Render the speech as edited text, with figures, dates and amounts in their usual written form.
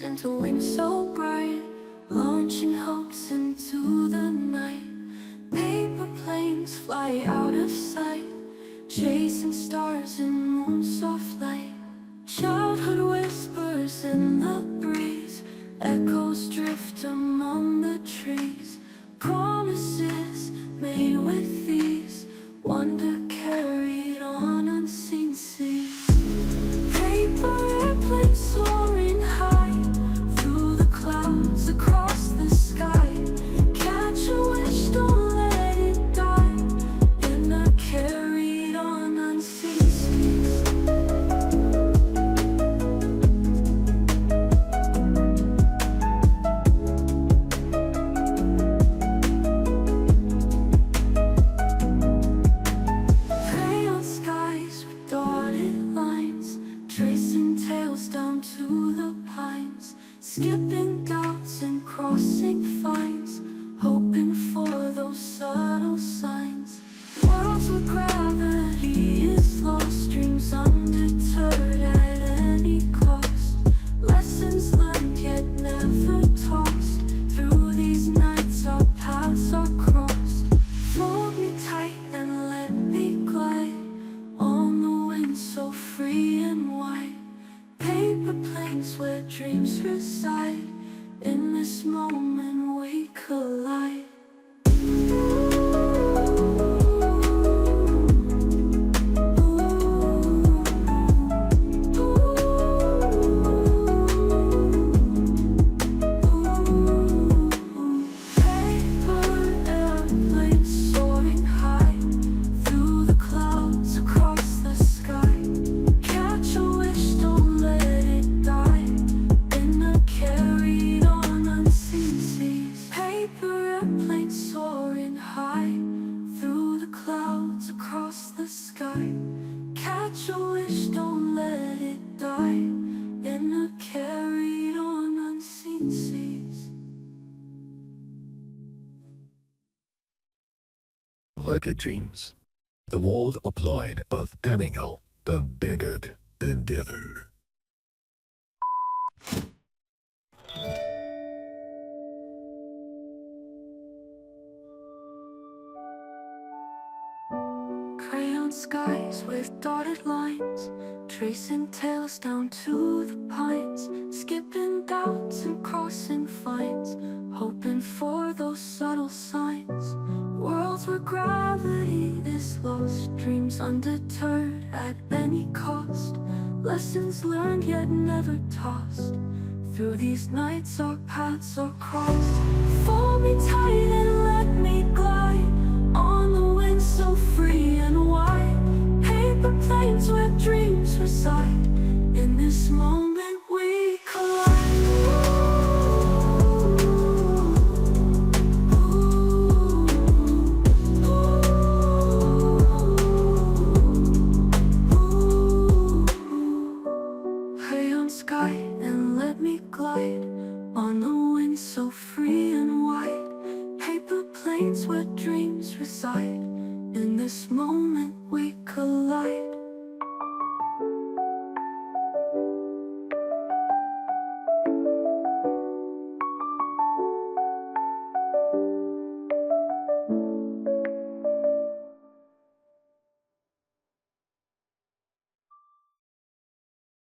into wings so bright, launching hopes into the night. Paper planes fly out of sight, chasing stars in moon-soft light. Childhood whispers in the breeze, echoes drift among the trees. Promises made with ease, wonder carried on unseen seas. Paper airplanes soaring high through the clouds across the sky. Catch a wish, don't let it die, and are carried on unseen seas. Crayon skies with dotted lines, tracing tales down to the pines. Skipping doubts and crossing finds, hoping for those subtle signs. Worlds where gravity is lost, dreams undeterred at any cost. Lessons learned yet never tossed, through these nights our paths are crossed. Hold me tight and let me glide on the wind so free and wide. Paper planes where dreams reside, in this moment we collide. Paper airplanes soaring high through the clouds across the sky. Catch a wish, don't let it die, and are carried on unseen seas. Paper airplanes soaring high through the clouds across the sky. Catch a wish, don't let it die, and are carried on unseen seas. Like a dreams, the world applied of animal, the bigger than ever. Crayon skies with dotted lines, tracing tales down to the pines. Skipping doubts and crossing finds, hoping for those subtle signs. Worlds where gravity is lost, dreams undeterred at any cost. Lessons learned yet never tossed, through these nights our paths are crossed. Fold me tight and let me glide on the wind so free and wide. Paper planes where dreams reside, in this moment we collide. Crayon sky and let me glide on the wind so free and wide. Paper planes where dreams reside, in this moment